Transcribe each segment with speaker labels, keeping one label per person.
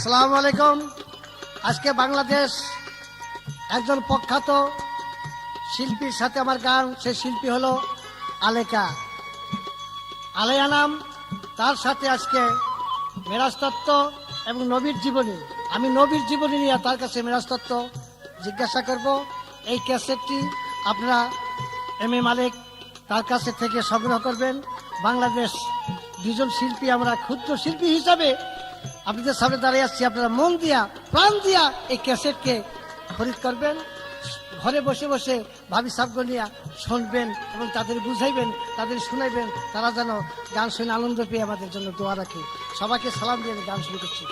Speaker 1: আসসালামু আলাইকুম। আজকে বাংলাদেশ একজন প্রখ্যাত শিল্পীর সাথে আমার গান, সেই শিল্পী হলো আলেয়া নাম। তার সাথে আজকে মেরাজ তত্ত্ব এবং নবীর জীবনী, আমি নবীর জীবনী নিয়ে তার কাছে মেরাজ তত্ত্ব জিজ্ঞাসা করব। এই ক্যাসেটটি আপনারা মালিক তার কাছে থেকে সংগ্রহ করবেন। বাংলাদেশ দুজন শিল্পী, আমরা ক্ষুদ্র শিল্পী হিসাবে আপনাদের সামনে দাঁড়িয়ে আসছি। আপনারা মন দিয়া প্রাণ দিয়া এই ক্যাসেটকে খরিদ করবেন, ঘরে বসে বসে ভাবি সাবগনিয়া শুনবেন এবং তাদের বুঝাইবেন, তাদের শুনাইবেন। তারা যেন গান শুনে আনন্দ পেয়ে আমাদের জন্য দোয়া রাখে। সবাইকে সালাম দিয়ে গান শুরু করছি।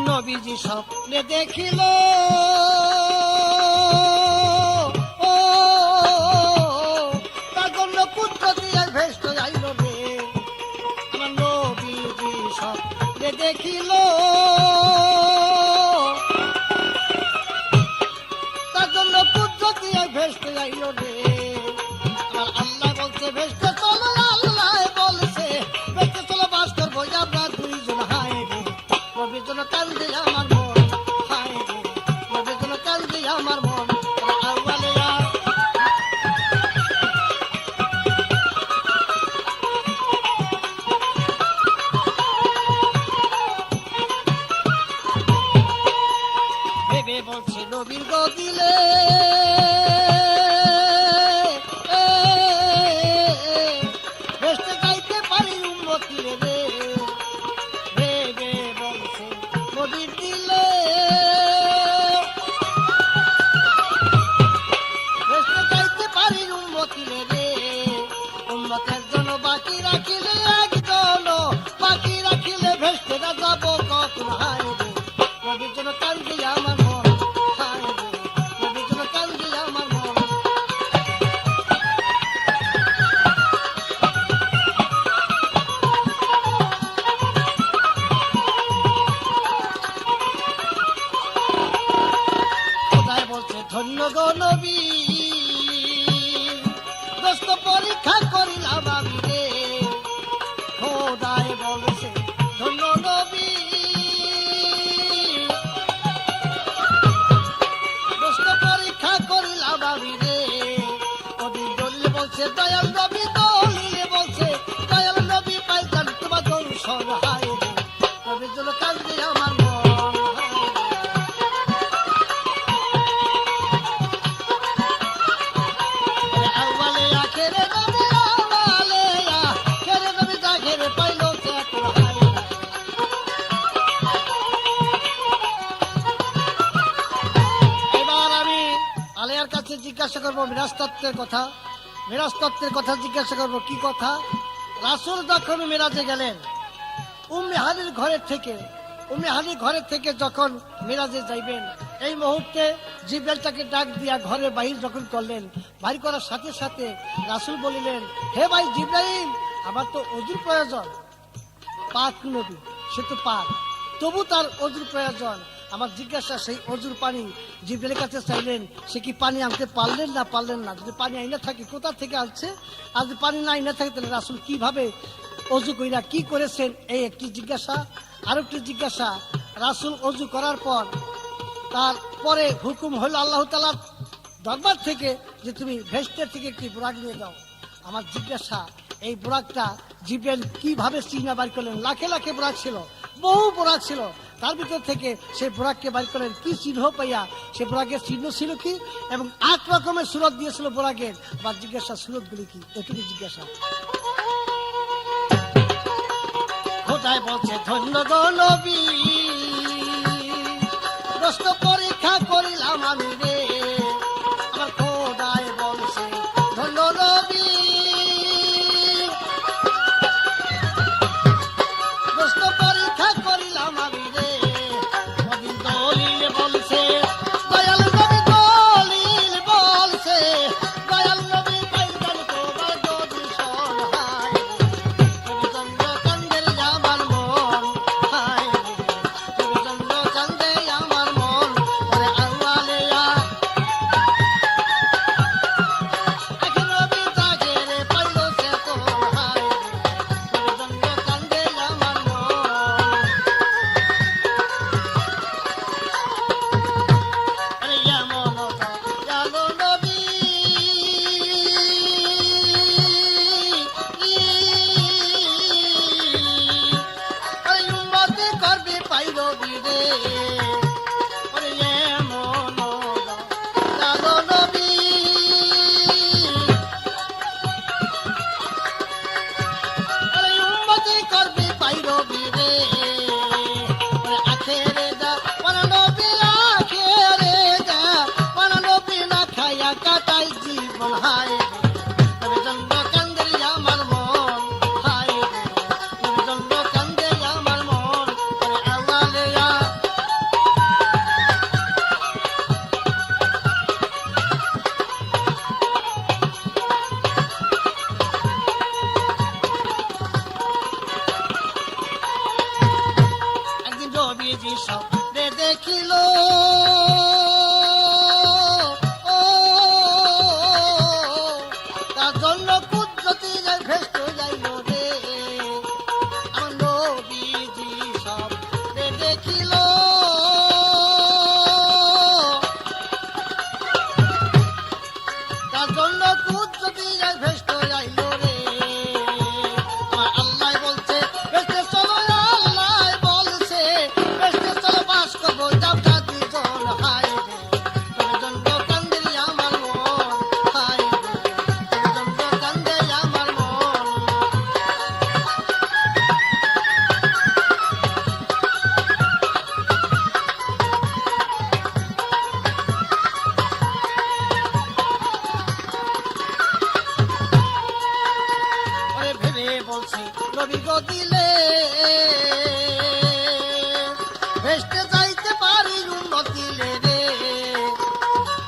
Speaker 1: নবীজি স্বপ্নে দেখিল পাগল পুত্র দিয়ে ভেস্ট যাইল রে। আমার নবীজি স্বপ্নে দেখিল পাগল পুত্র দিয়ে ভেস্ট যাইল রে। আমার আল্লাহ বলছে ভেস্ট চলো, আল্লাহ বলছে ভেস্ট চলো, বাস করবো আমরা দুইজন। হায় রে নবীর জন্য কান্দে আমার মন, হায় রে নবীর জন্য কান্দে আমার মন। ভেবে বলছে নবীর গো দিলে ভেস্টে গাইতে পারি উম্মতি রে। ভেবে বলছে নবীর দিলে ভেস্টে গাইতে পারি উম্মতি রে। উম্মতের জন্য বাকি রাখিলে একজন, বাকি রাখিলে ভেস্টে না যাবো কখন। হায় রে নবীর জন্য কান্দে আমার মন, হায় রে নবীর জন্য কান্দে আমার মন। খোদায় বলছে ধন্য গো নবী, দোস্ত পরীক্ষা করিলাম আমি রে। খোদায় বলছে ধন্য নবী, দোস্ত পরীক্ষা করিলাম আমি রে। নবী দলিল বলছে দয়াল নবী, দলিল বলছে দয়াল নবী পাইতাম তোমার দর্শন। হায় রে নবীর জন্য কান্দে আমার মন, জিজ্ঞাসা করবো মেরাজ তত্ত্বের কথা। মেরাজ তত্ত্বের কথা জিজ্ঞাসা করবো। কি কথা? রাসূল যখন মেরাজে গেলেন, উম্মে হানির ঘরের থেকে যখন মেরাজে যাইবেন, এই মুহূর্তে জিবরাইল তাকে ডাক দিয়া ঘরে বাহির যখন করলেন, বাহির করার সাথে সাথে রাসূল বলিলেন, হে ভাই জিবরাইল, আমার তো অজুর প্রয়োজন। পাক নবী, সে তো পাক, তবু তার অজুর প্রয়োজন। আমার জিজ্ঞাসা, সেই অজুর পানি জিবরাইলের কাছে চাইলেন, সে কি পানি আনতে পারলেন না? যদি পানি আইনা থাকে কোথা থেকে আনছে, আর যদি পানি না আইনা থাকে তাহলে রাসূল কিভাবে অজু কইরা কি করেছেন এই একটি জিজ্ঞাসা। আর একটি জিজ্ঞাসা, রাসূল অজু করার পর তারপরে হুকুম হলো আল্লাহ তাআলার দরবার থেকে যে তুমি ভেস্টের থেকে একটি বুরাক নিয়ে দাও। আমার জিজ্ঞাসা, এই বুরাকটা জিব্রাইল কিভাবে চিনা বার করলেন? লাখে লাখে বুরাক ছিল, বহু বুরাক ছিল, তার ভিতর থেকে সেই বুরাককে বার করলেন কি চিহ্ন পাইয়া? সে বুরাকের চিহ্ন ছিল কি এবং 8 রকমের সুরত দিয়েছিল বুরাকের। বা জিজ্ঞাসা, সুরতগুলি কি? এটুকু জিজ্ঞাসা। খোদাই বলছে, ধন্য গো নবী, প্রশ্ন পরীক্ষা করিলাম আমি রে। আমার খোদাই বলছে, ধন্য নবী, প্রশ্ন পরীক্ষা করিলাম আমি রে। কদিন দলিল বলছে, দয়াল নবী দলিল বলছে, দয়াল নবী পাইবেন তোমার দূষণ। হায় নবী চন্দ্র কান্দের আমার মন, হায় নবী চন্দ্র কান্দে আমার মন। ওরে আউয়ালিয়া আখি নবী জাগে রে পাইল সে তোর। হায় নবী চন্দ্র কান্দে আমার মন। আরে এমন জানো নবী, আরে উম্মতি করবি পাইরবি রে। আরে এমন জানো নবী, আরে উম্মতি করবি পাইরবি রে। আরে আখেরে যা ওরা নবী, আখেরে যা ওরা নবী না খায়া কাটাই জীবন। হায় নবী চন্দ্র কান্দে আমার মন, হায় নবী চন্দ্র কান্দে আমার মন। আরে আউয়ালিয়া একদিন রবিজি স্বপ্নে দেখিল, ও তার জন্য কুদরতি ভেস্ট যাইল রে। আমার নবীজি স্বপ্নে দেখিল, তার জন্য কুদরতি ভেস্ট যাইল রে। আমার আল্লাহ বলছে ভেস্টে চলো, আল্লাহ বলছে ভেস্টে চলো, বাস করবো যাও জাতি জন। হায় রে নবী চন্দ্র কান্দে আমার মন, হায় রে নবী চন্দ্র কান্দে আমার মন। ওরে ভেবে বলছি নবী গো দিলে ভেস্টে যাইতে পারি উম্মত দিলে রে।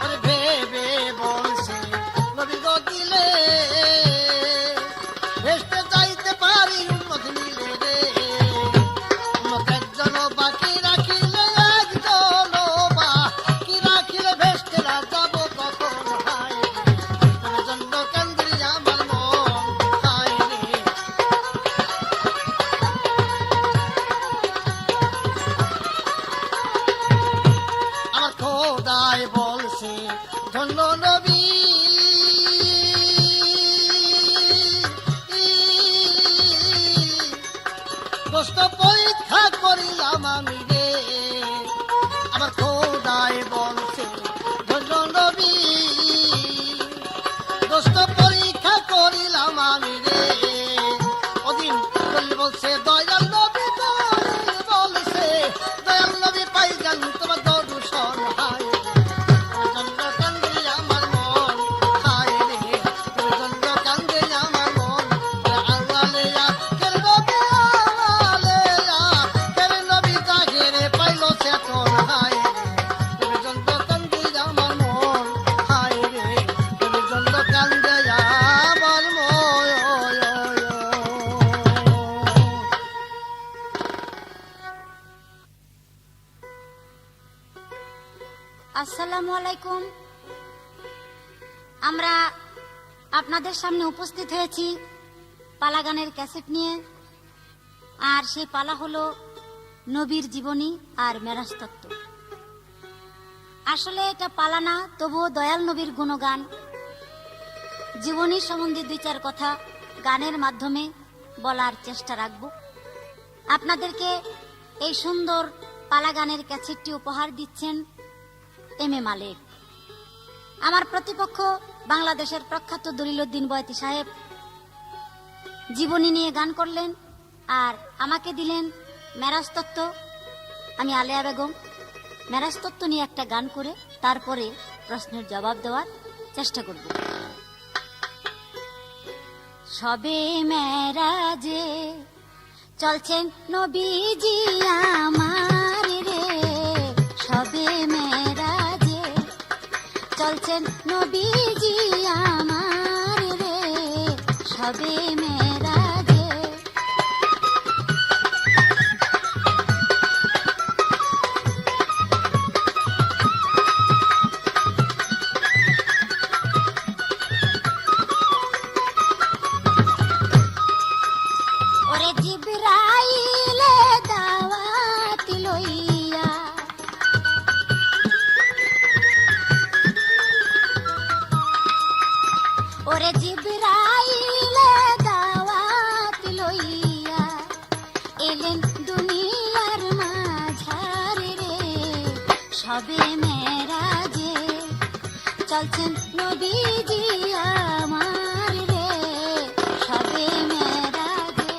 Speaker 1: ওরে ভেবে বলছি নবী গো দিলে ভেস্টে যাইতে পারি উম্মত নিলে রে। উম্মত একজন বাকি রাখিলে, একজন বাকি রাখিলে ভেস্টেরা যাব কখন। হায় রে নবী চন্দ্র কান্দে আমার মন, হায় রে। আমার খোদাই বলছে, ধন্য নবী, কষ্ট পরীক্ষা করিলাম আমি রে। আমার খোদাই বলছে, ধন্য নবী, কষ্ট পরীক্ষা করিলাম আমি রে। ওদিন বলছে দয়াল নবী দলিল বলছে, দয়াল নবী পাইবেন তোমার দূষণ। হায় নবী চন্দ্র কান্দে আমার মন, হায় রে নবী চন্দ্র কান্দে আমার মন। আরে আউয়ালিয়া কেন নবী, আউয়ালিয়া কেন নবী জাগে রে পাইল সে তোর। হায় রে নবী চন্দ্র কান্দে আমার মন, হায় রে নবী চন্দ্র কান্দে আমার মন।
Speaker 2: আসসালামু আলাইকুম। আমরা আপনাদের সামনে উপস্থিত হয়েছি পালা গানের ক্যাসেট নিয়ে। আর সেই পালা হলো নবীর জীবনী আর মেরাজ তত্ত্ব। আসলে এটা পালা না, তবুও দয়াল নবীর গুণগান, জীবনী সম্বন্ধে 2-4 কথা গানের মাধ্যমে বলার চেষ্টা রাখব। আপনাদেরকে এই সুন্দর পালা গানের ক্যাসেটটি উপহার দিচ্ছেন এম এ মালিক। আমার প্রতিপক্ষ বাংলাদেশের প্রখ্যাত দলিলউদ্দিন বয়াতি সাহেব জীবনী নিয়ে গান করলেন, আর আমাকে দিলেন মেরাজ তত্ত্ব। আমি আলেয়া বেগম মেরাজ তত্ত্ব নিয়ে একটা গান করে তারপরে প্রশ্নের জবাব দেওয়ার চেষ্টা করব। সবে মেরাজে চলছেন নবীজি আমার রে, সবে মেরাজে চলছেন নবীজি আমার রে, সবে মেরাজে। ওরে জিবরাইলে দাওয়াত লইয়া, ওরে জিবরাইলে দাওয়াত লইয়া এলেন দুনিয়ার মাঝারে রে, সবে মেরাজে চলছেন নবীজি আমার রে, সবে মেরাজে।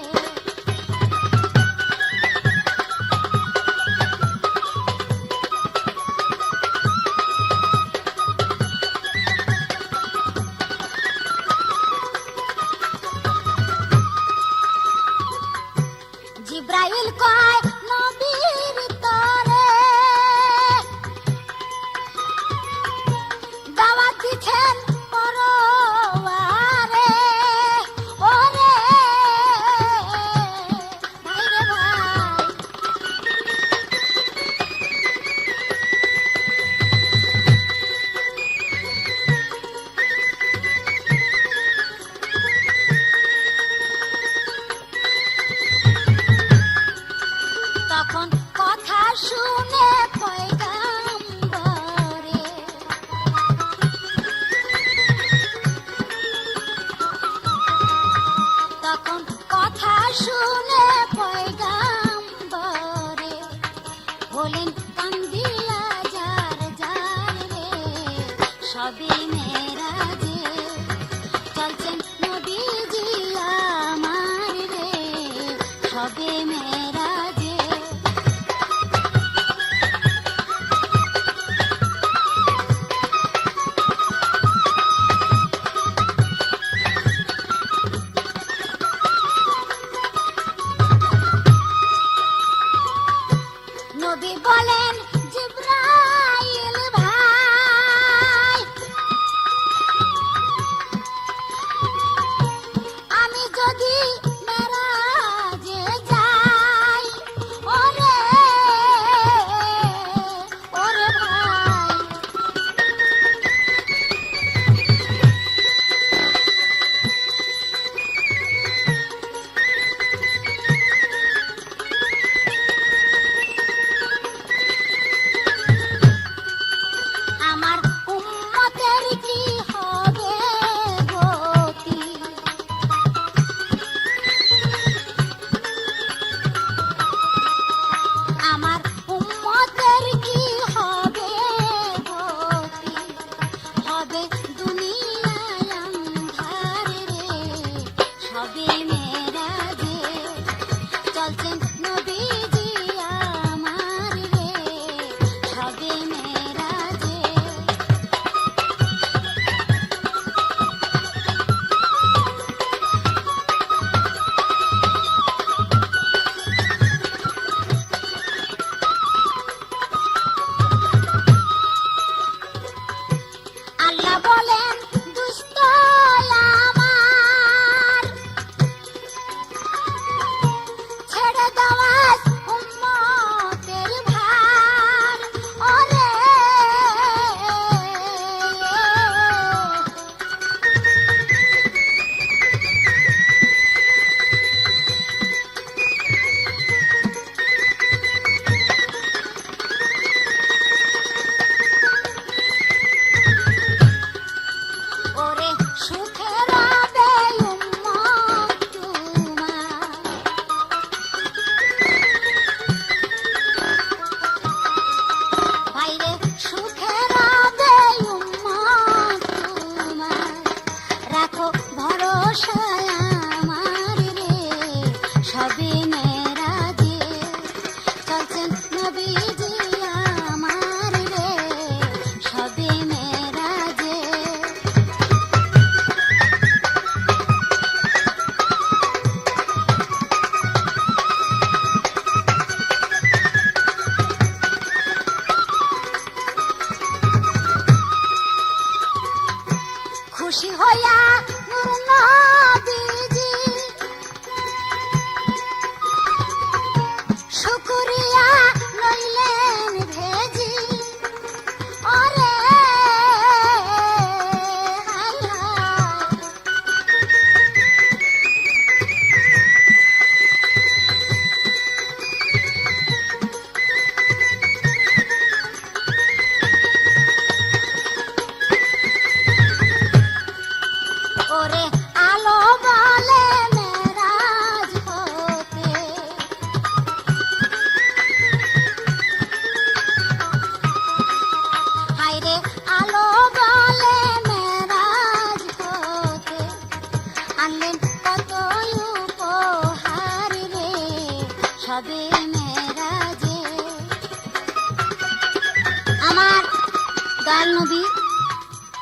Speaker 2: জিব্রাইল কয় নবীর তরে দাওয়াত দিছেন পরওয়ারে, ওরে ভাই রে ভাই। তখন কথা শুনে পয়গাম্বরে, তখন কথা শুনে পয়গাম্বরে বলেন কান্দিয়া যার যার রে, সবে মেরাজে চলছেন নবীজি আমার রে, সবে মেরাজে। নবী বলেন জিব্রাইল ভাই, আমি যদি মেরাজে যাই মেরাজে চলছেন নবীজি আমার রে সবে মেরাজে। খুশি হইয়া নূর নবীজি শুকরিয়া লইলেন ভেজি ওরে হায় হায়। ওরে আলো বলে মেরাজ হতে হায়রে আলো বলে মেরাজ হতে আনলেন কত উপহার রে সবে মেরাজে। আমার দয়াল নবী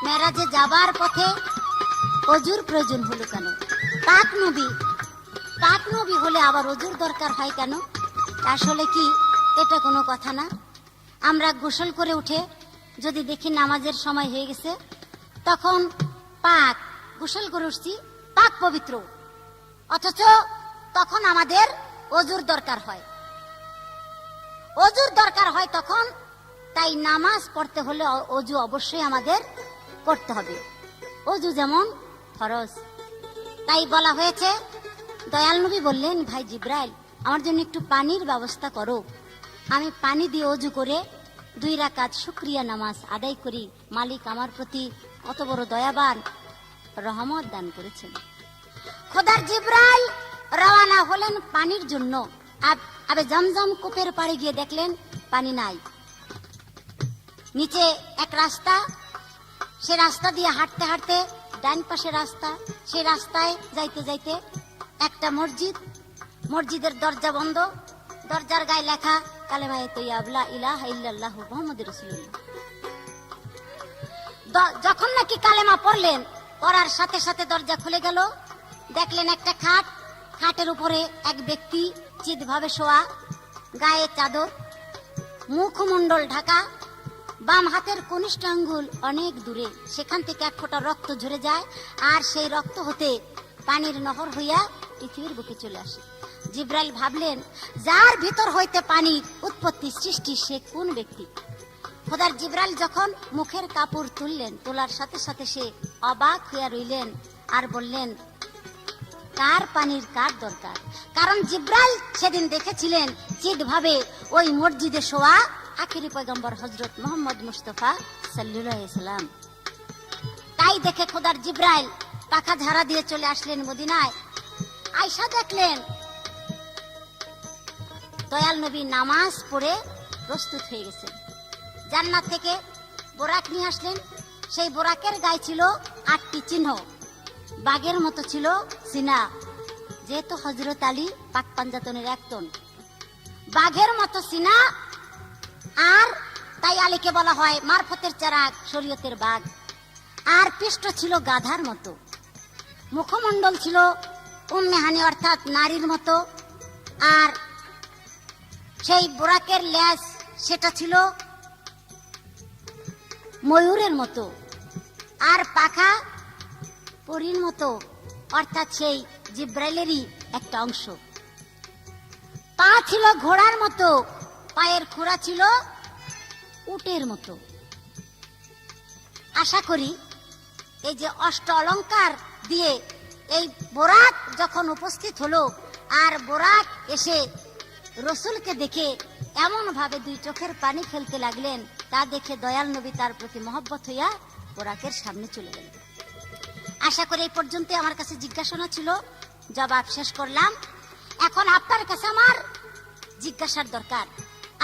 Speaker 2: মেরাজে যাবার পথে অজুর প্রয়োজন হলো কেন? পাক নবী হলে আবার অজুর দরকার হয় কেন? আসলে কি এটা কোনো কথা না? আমরা গোসল করে উঠে যদি দেখি নামাজের সময় হয়ে গেছে, তখন গোসল করে উঠছি পাক পবিত্র, অথচ তখন আমাদের অজুর দরকার হয় তখন। তাই নামাজ পড়তে হলে অজু অবশ্যই আমাদের করতে হবে। অজু যেমন ফরজ। তাই বলা হয়েছে, দয়াল নবী বললেন, ভাই জিব্রাইল আমার জন্য একটু পানির ব্যবস্থা করো, আমি পানি দিয়ে অজু করে 2 রাকাত শুকরিয়া নামাজ আদায় করি। মালিক আমার প্রতি কত বড় দয়াবান, রহমত দান করেছেন। খোদার জিব্রাইল রওনা হলেন পানির জন্য। আবে জমজম কূপের পাড়ে গিয়ে দেখলেন পানি নাই। নিচে এক রাস্তা, সে রাস্তা দিয়ে হাঁটতে হাঁটতে ডান পাশে রাস্তা, সেই রাস্তায় যাইতে যাইতে একটা মসজিদের দরজা বন্ধ, দরজার গায়ে লেখা কালেমায়ে তৈয়্যিবা লা ইলাহা ইল্লাল্লাহু মুহাম্মাদুর রাসূলুল্লাহ। যখন নাকি কালেমা পড়লেন, পড়ার সাথে সাথে দরজা খুলে গেল। দেখলেন একটা খাটের উপরে এক ব্যক্তি চিতভাবে শোয়া, গায়ে চাদর, মুখমণ্ডল ঢাকা, বাম হাতের কনিষ্ঠ আঙ্গুল অনেক দূরে, সেখান থেকে এক ফোঁটা রক্ত ঝরে যায়, আর সেই রক্ত হতে পানির নহর হইয়া পৃথিবীর বুকে চলে আসে। জিব্রাইল ভাবলেন, যার ভিতর হইতে পানির উৎপত্তি সৃষ্টি সে কোন ব্যক্তি? খোদার জিব্রাইল যখন মুখের কাপড় তুললেন, তোলার সাথে সাথে সে অবাক হইয়া রইলেন আর বললেন, কার পানির কার দরকার? কারণ জিব্রাইল সেদিন দেখেছিলেন চিৎভাবে ওই মসজিদে শোয়া আখিরি পয়গম্বর হযরত মুহাম্মদ মুস্তাফা সাল্লাল্লাহু আলাইহি সাল্লাম। তাই দেখে খোদার জিব্রাইল পাখা ঝাড়া দিয়ে চলে আসলেন মদিনায়। আয়েশা দেখলেন দয়াল নবী নামাজ পড়ে প্রস্তুত হয়ে গেছেন। জান্নাত থেকে বোরাক নিয়ে আসলেন। সেই বোরাকের গায়ে ছিল 8টি চিহ্ন। বাঘের মতো ছিল সিনা, যেহেতু হযরত আলী পাক পাঞ্জাতনের একজন। বাঘের মতো সিনা, আর তাই আলীকে বলা হয় মারফতের চেরাগ, শরীয়তের বাঘ। আর পৃষ্ঠ ছিল গাধার মতো। মুখমণ্ডল ছিল উম্মে হানি অর্থাৎ নারীর মতো। আর সেই বোরাকের লেজ সেটা ছিল ময়ূরের মতো। আর পাখা পরীর মতো, অর্থাৎ সেই জিব্রাইলেরই একটা অংশ। পা ছিল ঘোড়ার মতো, পায়ের খুরা ছিল উটের মতো। আশা করি এই যে অষ্ট অলংকার দিয়ে এই বোরাক যখন উপস্থিত হলো, আর বোরাক এসে রসুলকে দেখে এমন ভাবে 2 চোখের পানি ফেলতে লাগলেন, তা দেখে দয়াল নবী তার প্রতি মহব্বত হইয়া বোরাকের সামনে চলে গেলেন। আশা করি এই পর্যন্ত আমার কাছে জিজ্ঞাসা ছিল, জবাব শেষ করলাম। এখন আপনার কাছে আমার জিজ্ঞাসার দরকার,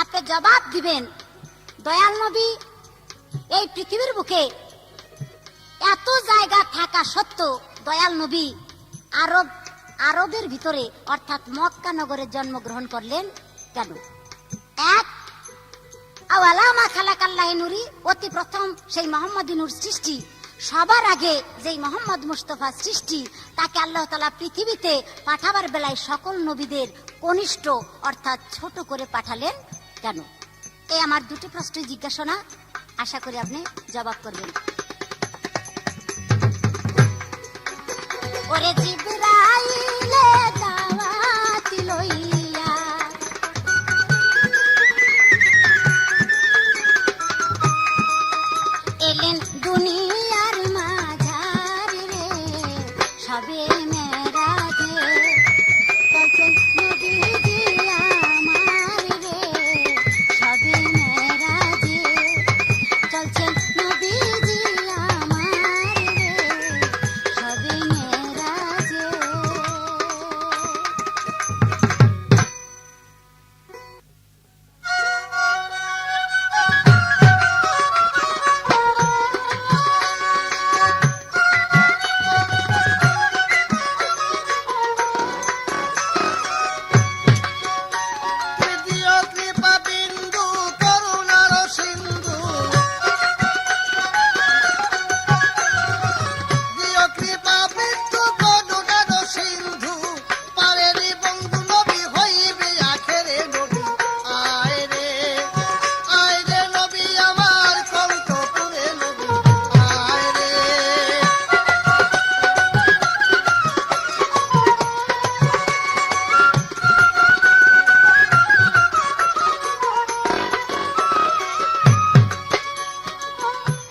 Speaker 2: আপনি জবাব দিবেন। দয়াল নবী এই পৃথিবীর বুকে এত জায়গা থাকা সত্ত্বেও দয়াল নবী আরবের ভিতরে অর্থাৎ মক্কা নগরে জন্মগ্রহণ করলেন কেন? এক, আওয়ালামা খালাকাল্লাহ নূরি, অতি প্রথম সেই মোহাম্মদ নূর সৃষ্টি, সবার আগে যেই মোহাম্মদ মুস্তাফা সৃষ্টি, তাকে আল্লাহ তাআলা পৃথিবীতে পাঠাবার বেলায় সকল নবীদের কনিষ্ঠ অর্থাৎ ছোট করে পাঠালেন কেন? এই আমার দুটি প্রশ্ন জিজ্ঞাসা, আশা করি আপনি জবাব করবেন। ওরে জিবরাইলে দাওয়াত লইয়া এলেন দুনিয়ার মাঝারে রে, সবে মেরাজে চলছেন নবীজি আমার রে, সবে মেরাজে চলছেন নবীজি আমার রে, সবে মেরাজে।
Speaker 1: তৃতীয় কৃপা বিন্দু করুণার সিন্ধু, দ্বিতীয় কৃপা বিন্দু করুণার সিন্ধু, পারেনি বন্ধু নবী হইবে আখেরে নবী। আয় রে নবী আমার কণ্ঠপুরে নবী, আয় রে।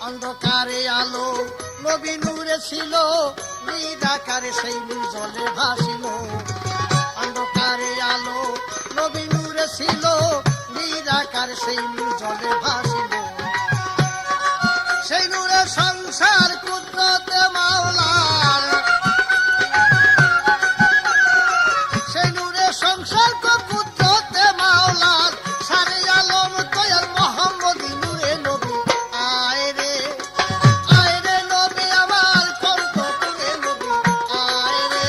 Speaker 1: অন্ধকারে আলো নবী নূরে ছিল, নিরাকারে সেই নূর জলে ভাসিল। অন্ধকারে আলো নবী নূরে ছিল, নিরাকারে সেই নূর জলে ভাসিল। সেই নূরে সংসার কুদরতে মাওলার, সেই নূরে সংসার কুদরতে মাওলার, সারে আলম তৈয়ার মোহাম্মদ নূরে নবী। আয় রে নবী আমার কণ্ঠপুরে নবী, আয় রে।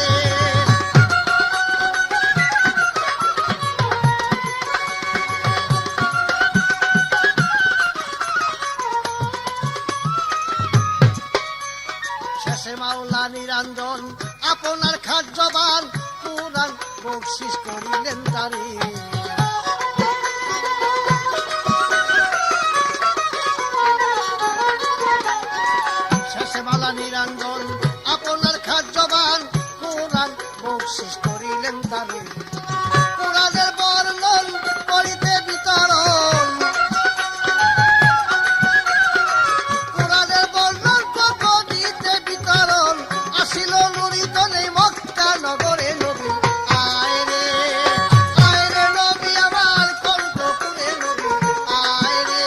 Speaker 1: শেষে মাওলা নিরঞ্জন আপনার খাদ্যবান, পুরাণ বকশিস করিলেন তারে। শেষে মাওলা নিরঞ্জন আপনার খাদ্যবান, পুরাণ বকশিস করিলেন তারে। পুরাণের বর্ণন করিতে বিতরণ, পুরাণের বর্ণন করিতে বিতরণ, আসিল নুরিত নেই মক্কা নগরে নবী। আয় রে নবী আমার কণ্ঠপুরে নবী, আয় রে।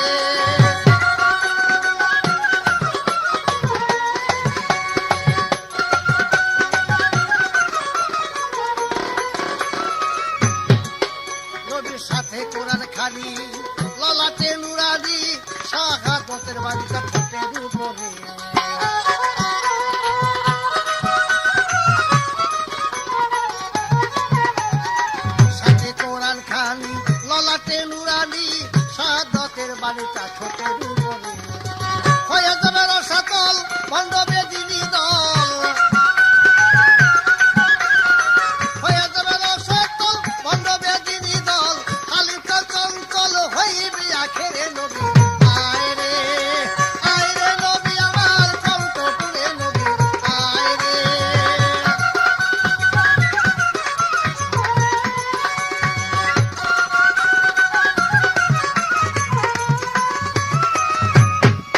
Speaker 1: নবীর সাথে কোরআন খানি, ললাটে নুরানি, শাহাদতের বাড়িটা ঠোঁটের উপরে। সাথে কোরআন খানি, ললাটে নুরানি, শাহাদতের বাড়িটা ঠোঁটের উপরে। হয়ে যাবে রসাতল ভণ্ড বেদিনী দল, হয়ে যাবে রসাতল ভণ্ড বেদিনী দল, খালিকা চঞ্চল হইবে আখেরে নবী। আয় রে নবী আমার কণ্ঠপুরে নবী, আয় রে।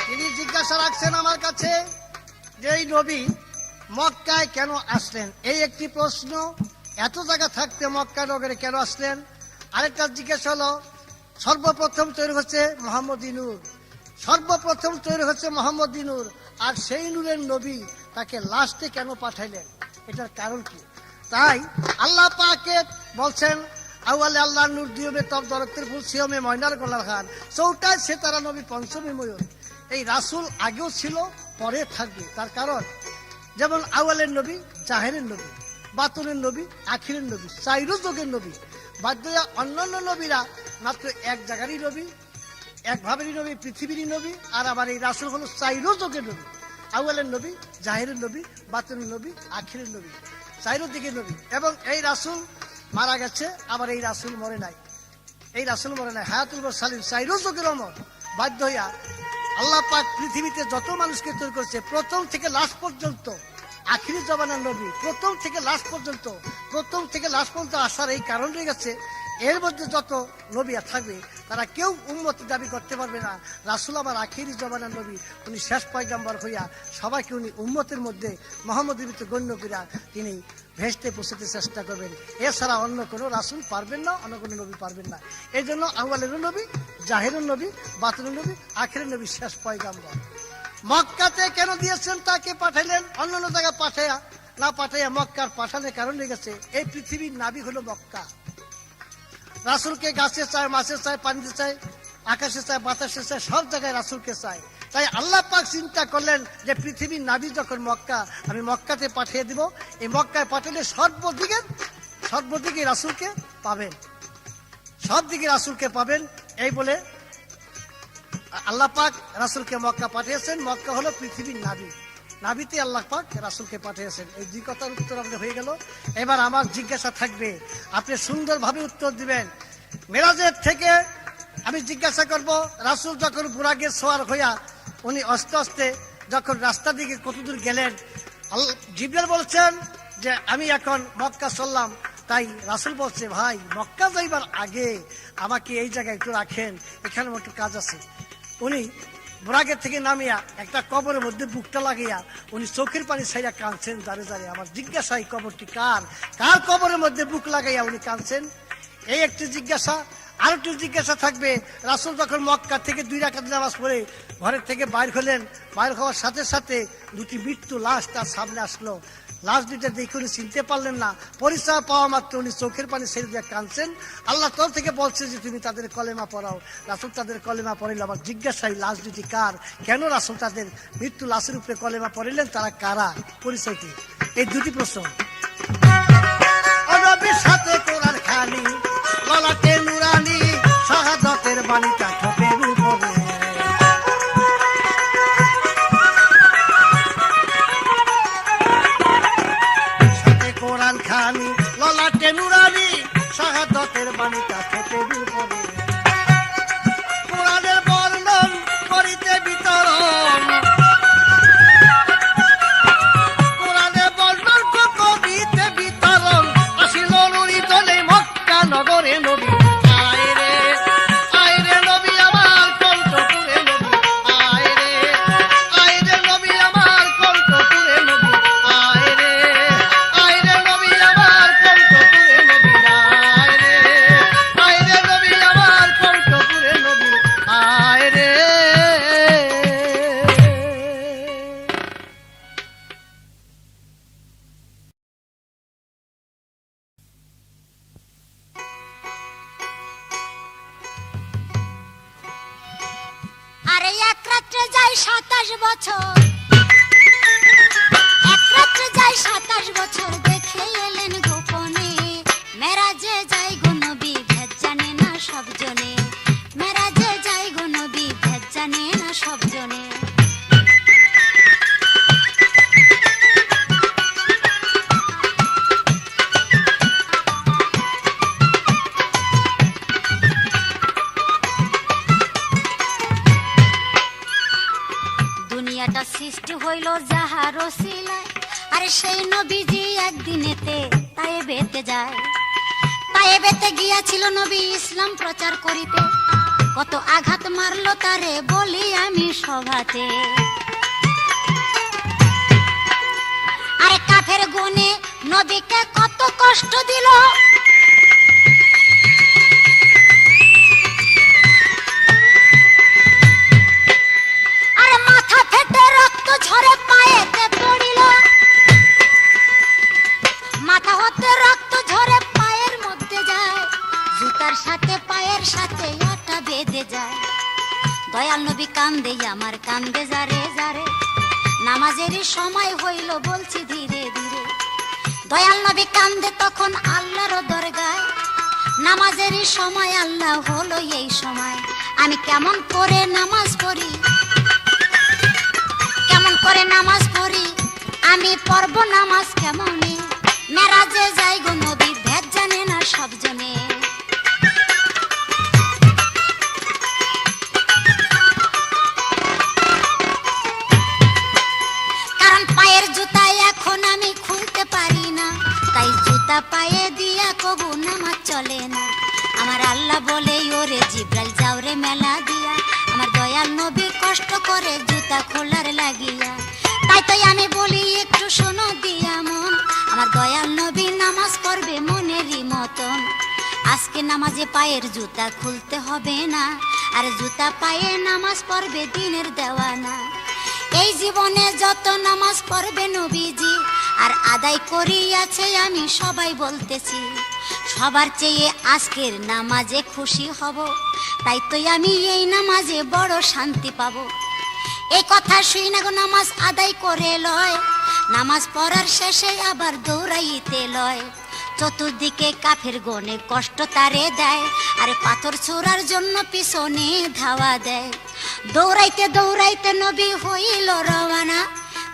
Speaker 1: তিনি জিজ্ঞাসা রাখছেন আমার কাছে যে এই নবী মক্কায় কেন আসলেন, এই একটি প্রশ্ন। এত জায়গা থাকতে মক্কা নগরে কেন আসলেন? আরেকটা জিজ্ঞাসা হলো, সর্বপ্রথম তৈরি হচ্ছে মোহাম্মদী নূর, সর্বপ্রথম তৈরি হচ্ছে মোহাম্মদী নূর, আর সেই নূরের নবী তাকে লাস্টে কেন পাঠাইলেন, এটার কারণ কি? তাই আল্লাহ পাকে বলছেন, আউয়ালে আল্লাহর নূর দিয়বে তব দরক্তের ফুল সিয়মে ময়নার গলার খান, চৌটায় সে তারা নবী পঞ্চমী ময়ূর। এই রাসূল আগেও ছিল, পরে থাকবে। তার কারণ যেমন আউয়ালের নবী জাহেরের নবী, বাতুনের নবী, আখিরের নবী, চাইরো যুগের নবী। বাধ্য হইয়া অন্যান্য নবীরা মাত্র এক জায়গারই নবী, এক ভাবেরই নবী, পৃথিবীরই নবী। আর আমার এই রাসূল হলো চাইরো যুগের নবী। আউয়ালের নবী, জাহিরের নবী, বাতুনের নবী, আখিরের নবী, চাইরো দিকের নবী। এবং এই রাসূল মারা গেছে, আবার এই রাসূল মরে নাই। এই রাসূল মরে নাই, হায়াতুল সালিম, চাইরো যুগের অমর। বাধ্য হইয়া আল্লাহ পাক পৃথিবীতে যত মানুষকে তৈরি করেছে, প্রথম থেকে লাস্ট পর্যন্ত আখিরি জমানার নবী, প্রথম থেকে লাস্ট পর্যন্ত আসার এই কারণ রয়ে গেছে, এর মধ্যে যত নবী থাকবে তারা কেউ উম্মতি দাবি করতে পারবে না রাসূল আমার আখিরি জমানার নবী, উনি শেষ পয়গাম্বর হইয়া সবাইকে উনি উম্মতের মধ্যে মোহাম্মদের ভিতরে গণ্য করিয়া তিনি ভেস্তে পৌঁছতে চেষ্টা করবেন। এছাড়া অন্য কোনো রাসূল পারবেন না, অন্য কোনো নবী পারবেন না। এই জন্য আউয়ালের নবী, জাহিরের নবী, বাতিনের নবী, আখিরের নবী, শেষ পয়গাম্বর। মক্কাতে কেন দিয়েছেন তাকে পাঠাইলেন, অন্যান্য জায়গায় পাঠাইয়া মক্কার পাঠানোর কারণ হয়ে গেছে এই পৃথিবীর নাবি হলো মক্কা। রাসূলকে গাছে চায়, মাছে চায়, পানিতে চায়, আকাশে চায়, বাতাসে চায়, সব জায়গায় রাসূলকে চায়। তাই আল্লাহ পাক চিন্তা করলেন যে পৃথিবীর নাবি যখন মক্কা, আমি মক্কাতে পাঠিয়ে দিব। এই মক্কায় পাঠালে সর্বদিকে রাসূলকে পাবেন, সব দিকে রাসূলকে পাবেন। এই বলে আল্লাহ পাক রাসূলকে মক্কা পাঠিয়েছেন। মক্কা হলো পৃথিবীর নাবি, নাবিতে আল্লাহ পাক রাসূলকে পাঠিয়েছেন। এই দুই কথার উত্তর আমাদের হয়ে গেল। এবার আমার জিজ্ঞাসা থাকবে, আপনি সুন্দরভাবে উত্তর দিবেন। মেরাজের থেকে আমি জিজ্ঞাসা করব, রাসূল যখন বুরাকে সোয়ার হইয়া উনি আস্তে আস্তে যখন রাস্তা দিকে কতদূর গেলেন, জিবরাইল বলছেন যে আমি এখন মক্কা চললাম। তাই রাসূল বলছে, ভাই মক্কা যাইবার আগে আমাকে এই জায়গায় একটু রাখেন, এখানে আমার একটু কাজ আছে। উনি বুরাকের থেকে নামিয়া একটা কবরের মধ্যে বুকটা লাগিয়া উনি চোখের পানি ছাইয়া কাঁদছেন দাঁড়ে দাঁড়িয়ে। আমার জিজ্ঞাসা, এই কবরটি কার কবরের মধ্যে বুক লাগাইয়া উনি কাঁদছেন? এই একটি জিজ্ঞাসা। আর একটি জিজ্ঞাসা থাকবে, রাসূল যখন মক্কা থেকে 2 রাকাত নামাজ পড়ে ঘরের থেকে বাইর হলেন, বাইর হওয়ার সাথে সাথে দুটি মৃত্যু লাশ তার সামনে আসলো। লাশ দুইটা দেখে উনি চিনতে পারলেন না। পরিচয় পাওয়া মাত্র উনি চোখের পানি ছেড়ে দিয়ে কাঁদছেন। আল্লাহ তরফ থেকে বলছে যে তুমি তাদের কলেমা পড়াও। রাসূল তাদের কলেমা পড়িল। আমার জিজ্ঞাসাই, লাশ দুটি কার? কেন রাসূল তাদের মৃত্যু লাশের উপরে কলেমা পড়িলেন? তারা কারা? পরিচয় কি? এই দুটি প্রশ্ন। নবীর সাথে কোরআন খানি, ললাটে নুরানি, শাহাদাতের বাণীটা ঠোঁটের উপরে। সাথে কোরআন খানি, ললাটে নুরানি, শাহাদাতের বাণীটা ঠোঁটের উপরে। কোরআনের বর্ণন করিতে বিতরণ, কোরআনের বর্ণন করিতে বিতরণ, আসিল নুরি তলে মক্কা নগরে নবী। আয় রে নবী আমার কণ্ঠ তুলে নবী, আয় রে নবী আমার কণ্ঠ তুলে নবী, আয় রে নবী আমার কণ্ঠ তুলে নবী, আয় রে নবী আমার কণ্ঠ তুলে নবী, আয় রে।
Speaker 2: আরে এক রাত্রে যাই 27 বছর, এক রাত্রে যাই 27 বছর, দেখে এলেন গোপনে। মেরাজে যাই গো নবী, ভেদ জানে না সব জনে। মেরাজে যাই গো নবী, ভেদ জানে না সব জনে। দুনিয়াটা সৃষ্টি হইল যাহার ওসিলায়, আরে সেই নবীজি একদিনেতে তায়েবেতে যায়। তায়েবেতে গিয়াছিল নবী ইসলাম প্রচার করিতে, কত আঘাত মারলো তারে বলি আমি সভাতে। আরে কাফের গুনে নবীকে কত কষ্ট দিল, আরে মাথা ফেটে রক্ত ঝরে পায়েতে পড়িল, মাথা হতে রক্ত ঝরে পায়ের মধ্যে যায়, জুতার সাথে পায়ের সাথে আটা বেঁধে যায়। দয়াল নবী কান্দে আমার কান্দে যারে যারে, নামাজেরই সময় হইল বলছি ধীরে ধীরে। দয়াল নবী কান্দে তখন আল্লাহর দরগায়, নামাজেরই সময়, আল্লাহ হলো এই সময়। আমি কেমন করে নামাজ পড়ি, কেমন করে নামাজ পড়ি, আমি পড়ব নামাজ কেমনে, মেরাজে যাই গো নবী, ভেদ জানে না সব জনে। কারণ পায়ের জুতা এখন আমি খুলতে পারি না, তাই জুতা পায়ে দিয়া কবু নামাজ চলে না। আমার আল্লাহ বলে ওরে জিব্রাইল যাও রে মেলা দিয়া, আমার দয়াল নবী কষ্ট করে জুতা খোলার লাগিয়া। তাই তো আমি বলি একটু শোনো দিয়া মন, আমার দয়াল নবী নামাজ পড়বে মনেরই মতন। আজকে নামাজে পায়ের জুতা খুলতে হবে না, আর জুতা পায়ে নামাজ পড়বে দিনের দেওয়ানা। এই জীবনে যত নামাজ পড়বে নবীজি আর আদায় করিয়াছে আমি সবাই বলতেছি, সবার চেয়ে আজকের নামাজে খুশি হব, তাই তো আমি এই নামাজে বড় শান্তি পাব। এই কথা শুই না গো নামাজ আদায় করে লয়, নামাজ পড়ার শেষে আবার দৌড়াইতে লয়। চতুর্দিকে কাফের গনে কষ্ট তারে দেয়, আরে পাথর ছোড়ার জন্য পিছনে ধাওয়া দেয়। দৌড়াইতে দৌড়াইতে নবী হইল রওয়ানা,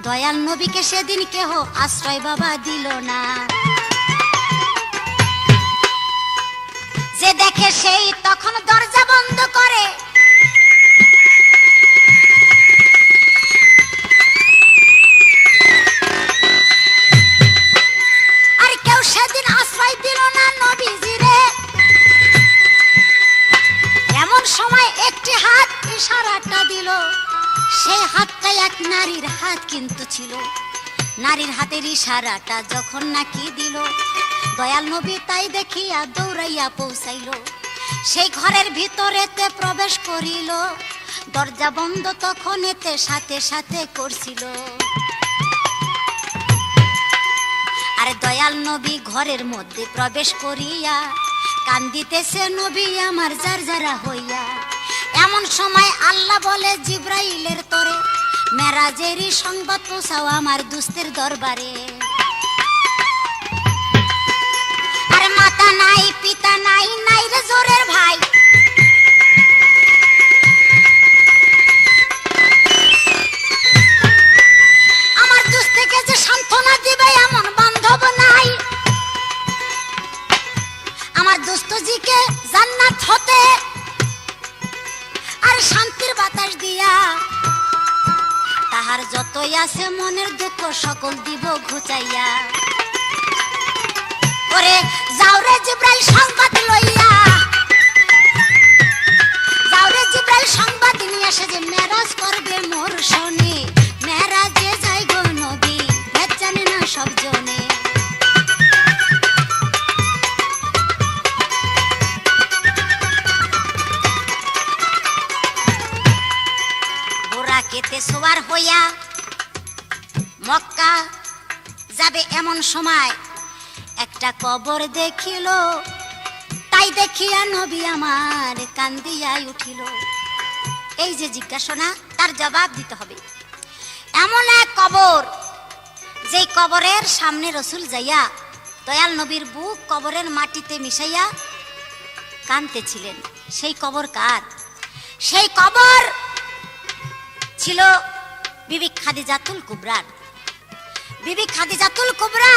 Speaker 2: দয়াল নবীকে সেদিন কেহ আশ্রয় বাবা দিল না। যে দেখে সেই তখন দরজা বন্ধ করে, আর কেউ সেদিন আশ্রয় দিল না নবীজিরে। এমন সময় একটি হাত ইশারাটা দিল, সেই হাতটা এক নারীর হাত কিন্তু ছিল। নারীর হাতের ইশারাটা যখন নাকি দিল, দয়াল নবী তাই দেখিয়া দৌড়াইয়া পৌঁছাইল, সেই ঘরের ভিতরেতে প্রবেশ করিল। দরজা বন্ধ তখন এতে সাথে সাথে করছিল। আর দয়াল নবী ঘরের মধ্যে প্রবেশ করিয়া কান্দিতেছে নবী আমার জারজারা হইয়া। এমন সময় আল্লাহ বলে জিব্রাইলের তরে, মেরাজেরই সংবাদ পৌঁছাও আমার দুস্তের দরবারে। আর মাতা নাই পিতা নাই, নাই রে জোরের ভাই, আমার দুস্থ থেকে যে সান্ত্বনা দিবে এমন বান্ধব নাই। আমার দোস্তজিকে জান্নাত হতে আর শান্তির বাতাস দিয়া, তাহার যতই আছে মনের দুঃখ সকল দিব ঘুচাইয়া। ওরে যাও রে জিব্রাইল সংবাদ লইয়া, যাও রে জিব্রাইল সংবাদ নিয়ে আসে যে মেরাজ করবে মোর শোনে, মেরাজে যাই গো নবী, ভেদ জানে না সব জনে। বোরাকেতে সওয়ার হইয়া মক্কা যাবে এমন সময় একটা কবর দেখিল, তাই দেখিয়া নবী আমার কান্দিয়া উঠিল। এই যে জিজ্ঞাসা তার জবাব দিতে হবে। এমন এক কবর, যেই কবরের সামনে রসুল যাইয়া দয়াল নবীর বুক কবরের মাটিতে মিশাইয়া কাঁদতেছিলেন, সেই কবর কার? সেই কবর ছিল বিবি খাদিজাতুল কুবরার। বিবি খাদিজাতুল কুবরা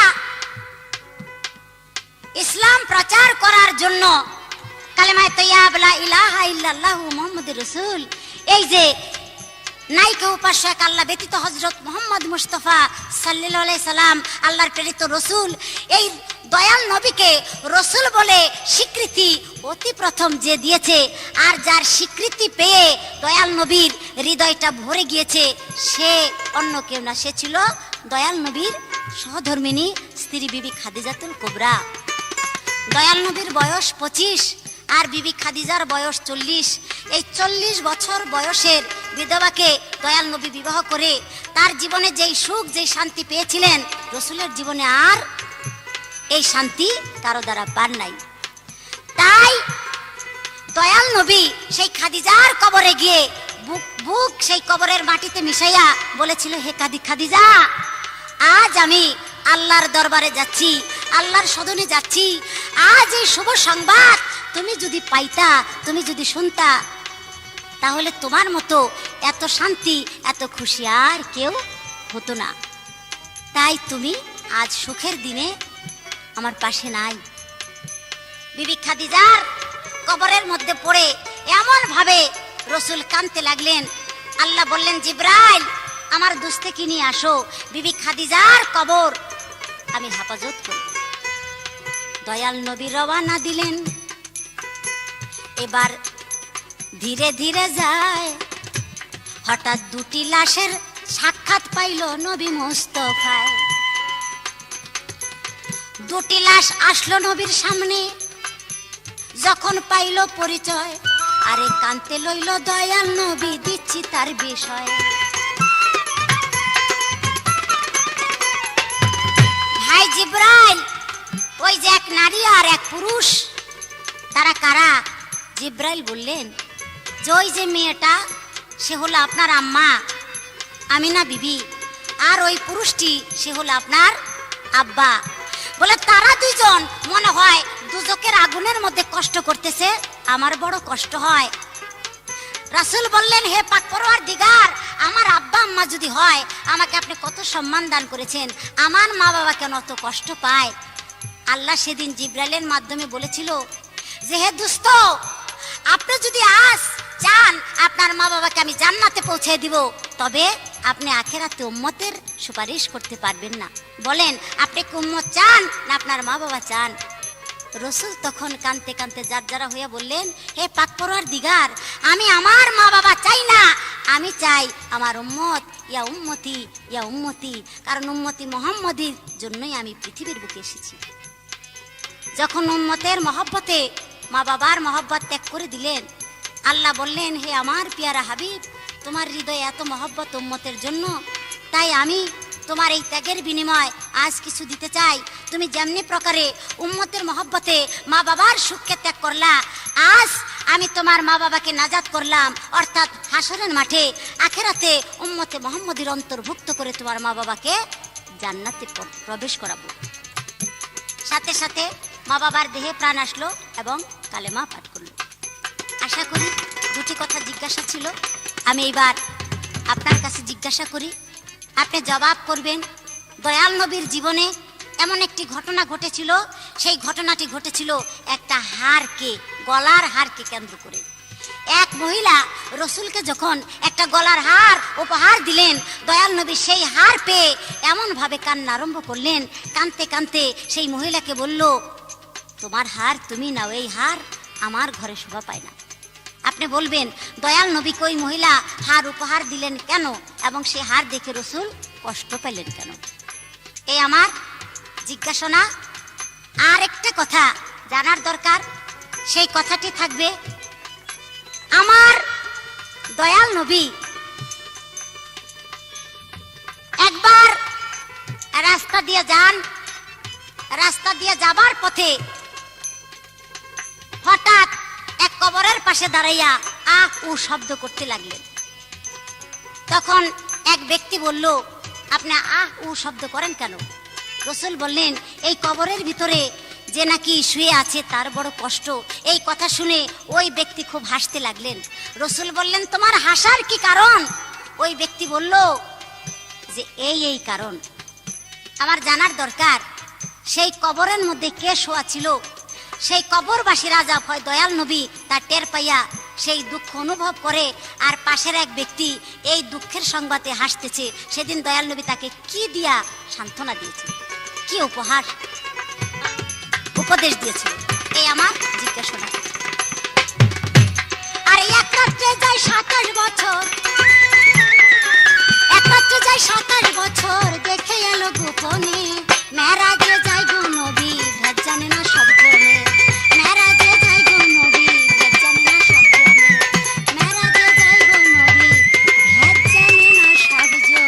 Speaker 2: ইসলাম প্রচার করার জন্য কালেমায়ে তৈয়্যিব লা ইলাহা ইল্লাল্লাহু মুহাম্মাদুর রাসূল, এই যে নাইকা উপাস্য এক আল্লাহ ব্যতীত হযরত মুহাম্মদ মুস্তাফা সাল্লাল্লাহু আলাইহি সাল্লাম আল্লাহর প্রেরিত রসূল, এই দয়াল নবীকে রসূল বলে স্বীকৃতি অতি প্রথম যে দিয়েছে, আর যার স্বীকৃতি পেয়ে দয়াল নবীর হৃদয়টা ভরে গিয়েছে, সে অন্য কেউ না, সে ছিল দয়াল নবীর সহধর্মিনী স্ত্রী বিবি খাদিজাতুল কুবরা। দয়াল নবীর বয়স 25 আর বিবি খাদিজার বয়স 40। এই 40 বছর বয়সের বিধবাকে দয়াল নবী বিবাহ করে তার জীবনে যেই সুখ যেই শান্তি পেয়েছিলেন, রসুলের জীবনে আর এই শান্তি কারো দ্বারা পান নাই। তাই দয়াল নবী সেই খাদিজার কবরে গিয়ে বুক সেই কবরের মাটিতে মিশাইয়া বলেছিল, হে খাদিজা, আজ আমি আল্লাহর দরবারে যাচ্ছি, আল্লাহর সদনে যাচ্ছি। আজ এই শুভ সংবাদ তুমি যদি পাইতা, তুমি যদি শুনতা, তাহলে তোমার মতো এত শান্তি, এত খুশি আর কেউ হতো না। তাই তুমি আজ সুখের দিনে আমার পাশে নাই। বিবি খাদিজার কবরের মধ্যে পড়ে এমন ভাবে রসুল কাঁদতে লাগলেন। আল্লাহ বললেন, জিব্রাইল আমার দুস্তেকে নিয়ে আসো, বিবি খাদিজার কবর আমি হেফাজত করব। দয়াল নবী রওয়ানা দিলেন। এবার ধীরে ধীরে যায়, হঠাৎ দুটি লাশের সাক্ষাৎ পাইল নবী মুস্তাফায়। দুটি লাশ আসলো নবীর সামনে, যখন পাইল পরিচয়, আরে কানতে লইল দয়াল নবী, দিচ্ছি তার বিষয়। ভাই জিব্রাইল, ওই যে এক নারী আর এক পুরুষ, তারা কারা? জিব্রাইল বললেন যে ওই যে মেয়েটা, সে হলো আপনার আম্মা আমিনা বিবি, আর ওই পুরুষটি সে হলো আপনার আব্বা। বলে তারা দুইজন মনে হয় দুজকের আগুনের মধ্যে কষ্ট করতেছে, আমার বড় কষ্ট হয়। রাসূল বললেন, হে পাক পরওয়ারদিগার, আমার আব্বা আম্মা যদি হয়, আমাকে আপনি কত সম্মান দান করেছেন, আমার মা বাবা কেন অত কষ্ট পায়? আল্লাহ সেদিন জিব্রাইলের মাধ্যমে বলেছিল যে, হে দোস্ত, আপনি যদি আজ চান আপনার মা বাবাকে আমি জান্নাতে পৌঁছে দিব, তবে আপনি আখিরাতে উম্মতের সুপারিশ করতে পারবেন না। বলেন, আপনি কি উম্মত চান না আপনার মা বাবা চান? রসুল তখন কাঁদতে কাঁদতে জারজারা হইয়া বললেন, হে পাক পরওয়ারদিগার, আমি আমার মা বাবা চাই না, আমি চাই আমার উম্মত, ইয়া উম্মতি ইয়া উম্মতি, কারণ উম্মতি মুহাম্মদীর জন্যই আমি পৃথিবীর বুকে এসেছি। যখন উম্মতের মহব্বতে মা বাবার মহব্বত ত্যাগ করে দিলেন, আল্লাহ বললেন, হে আমার পিয়ারা হাবিব, তোমার হৃদয়ে এত মহব্বত উম্মতের জন্য, তাই আমি তোমার এই ত্যাগের বিনিময় আজ কিছু দিতে চাই। তুমি যেমনি প্রকারে উম্মতের মহব্বতে মা বাবার সুখকে ত্যাগ করলা, আজ আমি তোমার মা বাবাকে নাজাত করলাম, অর্থাৎ হাসরের মাঠে আখিরাতে উম্মতে মুহাম্মদীর অন্তর্ভুক্ত করে তোমার মা বাবাকে জান্নাতে প্রবেশ করাবো। সাথে সাথে মা বাবার দেহে প্রাণ আসলো এবং কালেমা পাঠ করলো। আশা করি দুটি কথা জিজ্ঞাসা ছিল, আমি এইবার আপনার কাছে জিজ্ঞাসা করি, আপনি জবাব করবেন। দয়াল নবীর জীবনে এমন একটি ঘটনা ঘটেছিল, সেই ঘটনাটি ঘটেছিল একটা হারকে, গলার হারকে কেন্দ্র করে। এক মহিলা রসুলকে যখন একটা গলার হার উপহার দিলেন, দয়াল নবী সেই হার পেয়ে এমন ভাবে কান্না আরম্ভ করলেন। কাঁদতে কাঁদতে সেই মহিলাকে বলল, তোমার হার তুমি নাও, এই হার আমার ঘরে শোভা পায় না। আপনি বলবেন, দয়াল নবীকে ওই মহিলা হার উপহার দিলেন কেন, এবং সে হার দেখে রসুল কষ্ট পেলেন কেন? এই আমার জিজ্ঞাসা না। আর একটা কথা জানার দরকার, সেই কথাটি থাকবে, আমার দয়াল নবী একবার রাস্তা দিয়ে যান, রাস্তা দিয়ে যাবার পথে হঠাৎ এক কবরের পাশে দাঁড়াইয়া আহ উ শব্দ করতে লাগলেন। তখন এক ব্যক্তি বলল, আপনি আহ উ শব্দ করেন কেন? রসুল বললেন, এই কবরের ভিতরে যে নাকি শুয়ে আছে তার বড় কষ্ট। এই কথা শুনে ওই ব্যক্তি খুব হাসতে লাগলেন। রসুল বললেন, তোমার হাসার কি কারণ? ওই ব্যক্তি বলল যে এই কারণ। আমার জানার দরকার, সেই কবরের মধ্যে কে শোয়া ছিল? সেই কবরবাসী রাজা ভয় দয়াল নবী তার টের পাইয়া সেই দুঃখ অনুভব করে, আর পাশের এক ব্যক্তি এই দুঃখের সংবাদে হাসতেছে। সেদিন দয়াল নবী তাকে কি দিয়া সান্ত্বনা দিয়েছে, কি উপহার উপদেশ দিয়েছে, এই আমার জিজ্ঞাসা। আর এক রাত্রে যায় 27 বছর, এক রাত্রে যায় 27 বছর, দেখে এলো গোপনে, মেরাজে যায় গো নবী, ভেদ জানে না সব জনে, মেরাজে যায় গো নবী, ভেদ জানে না সব জনে, মেরাজে যায় গো নবী, ভেদ জানে না সব জনে।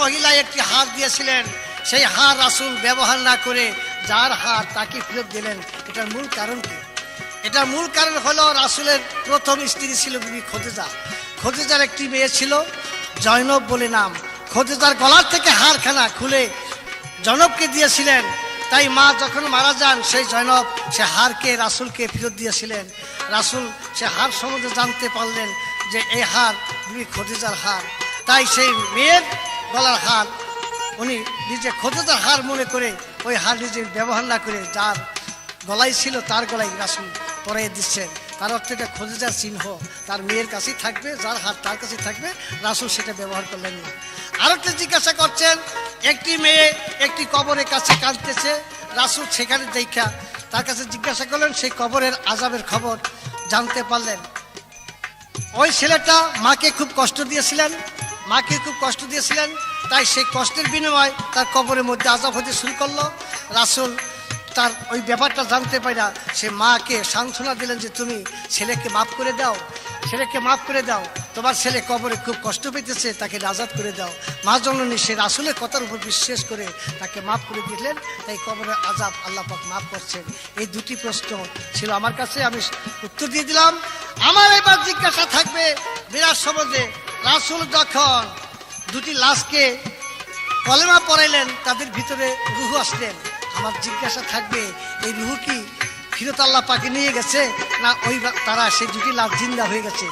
Speaker 1: মহিলা একটি হার দিয়েছিলেন, সেই হার রাসূল ব্যবহার না করে যার হার তাকে ফেরত দিলেন। এটার মূল কারণ কি? এটার মূল কারণ হলো রাসূলের প্রথম স্ত্রী ছিল বিবি খদিজা। খদিজার একটি মেয়ে ছিল জয়নব বলে নাম। খদিজার গলার থেকে হারখানা খুলে জয়নবকে দিয়েছিলেন। তাই মা যখন মারা যান, সেই জয়নব সে হারকে রাসূলকে ফেরত দিয়েছিলেন। রাসূল সে হার সম্বন্ধে জানতে পারলেন যে এই হার বিবি খদিজার হার। তাই সেই মেয়ের গলার হার উনি নিজে খদিজার হার মনে করে ওই হার নিজে ব্যবহার না করে যার গলায় ছিল তার গলায় রাসূল পরিয়ে দিচ্ছেন। তার অর্থ এটা খদিজার চিহ্ন, তার মেয়ের কাছেই থাকবে, যার হাত তার কাছেই থাকবে। রাসূল সেটা ব্যবহার করলেন না। আরেকটা জিজ্ঞাসা করছেন, একটি মেয়ে একটি কবরের কাছে কাঁদতেছে, রাসূল সেখানে দেখা তার কাছে জিজ্ঞাসা করলেন, সেই কবরের আযাবের খবর জানতে পারলেন। ওই ছেলেটা মাকে খুব কষ্ট দিয়েছিলেন, তাই সেই কষ্টের বিনিময়ে তার কবরের মধ্যে আযাব হতে শুরু করলো। রাসূল তার ওই ব্যাপারটা জানতে পারা সে মাকে সান্ত্বনা দিলেন যে তুমি ছেলেকে মাফ করে দাও, তোমার ছেলে কবরে খুব কষ্ট পেতেছে, তাকে আজাদ করে দাও। মা জননী সে রাসূলের কথার উপর বিশ্বাস করে তাকে মাফ করে দিলেন। তাই কবরের আযাব আল্লাহ পাক মাফ করছেন। এই দুটি প্রশ্ন ছিল আমার কাছে, আমি উত্তর দিয়ে দিলাম। আমার এবার জিজ্ঞাসা থাকবে মিরাজ সম্বন্ধে। রাসূল যখন দুটি লাশকে কলেমা পড়াইলেন, তাদের ভিতরে রূহ আসলেন। আমার জিজ্ঞাসা থাকবে, এই রূহ কি ফিরত আল্লাহ পাকে নিয়ে গেছে, না ওই তারা সেই দুটি লাশ জিন্দা হয়ে গেছে?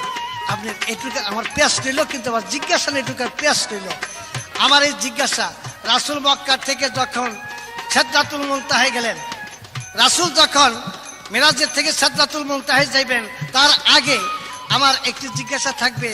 Speaker 1: আপনি এটুকু আমার পেশ রইল, কিন্তু আমার জিজ্ঞাসা এটুকার পেশ রইল। আমার এই জিজ্ঞাসা, রাসূল মক্কা থেকে যখন সিদরাতুল মুনতাহায় গেলেন, রাসূল যখন মিরাজের থেকে সিদরাতুল মুনতাহায় যাইবেন, তার আগে আমার একটি জিজ্ঞাসা থাকবে।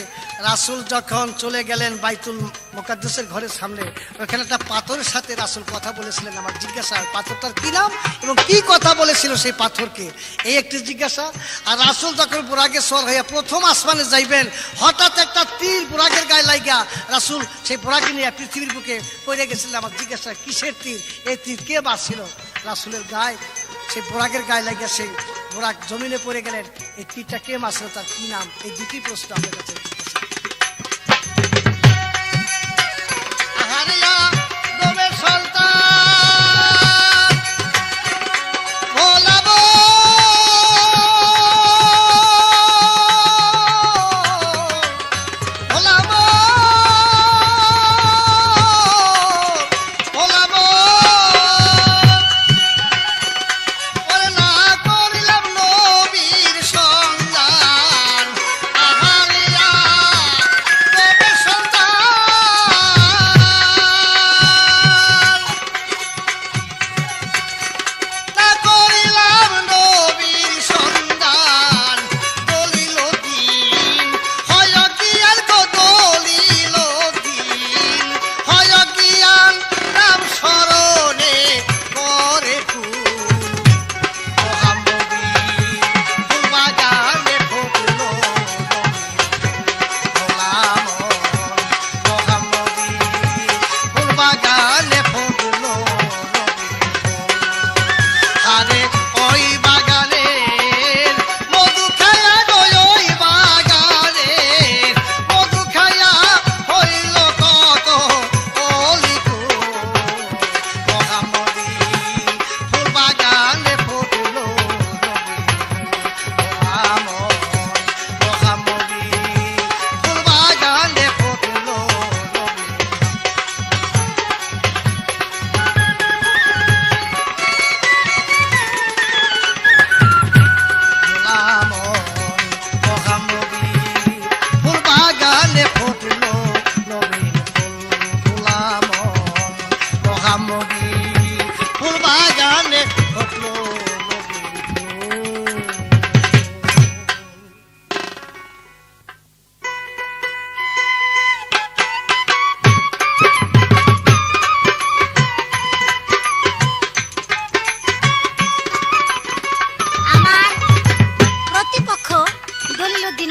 Speaker 1: রাসূল যখন চলে গেলেন বাইতুল মুকাদ্দাসের ঘরের সামনে, ওখানে একটা পাথরের সাথে রাসূল কথা বলেছিলেন। আমার জিজ্ঞাসা, পাথরটার কি নাম এবং কি কথা বলেছিল সেই পাথরকে, এই একটি জিজ্ঞাসা। আর রাসূল যখন বুরাকে সওয়ার হয়ে প্রথম আসমানে যাইবেন, হঠাৎ একটা তীর বুরাকের গায়ে লাগা রাসূল সেই বুরাকে নিয়ে পৃথিবীর বুকে পড়ে গেছিলেন। আমার জিজ্ঞাসা, কিসের তীর? এই তীর কে বাঁচছিল? রাসূলের গায়ে, সেই বুরাকের গায়ে লাগিয়া সেই বুরাক জমিনে পড়ে গেলেন। এই তীরটা কে মারছিল, তার কি নাম? এই দুটি প্রশ্ন আমার কাছে।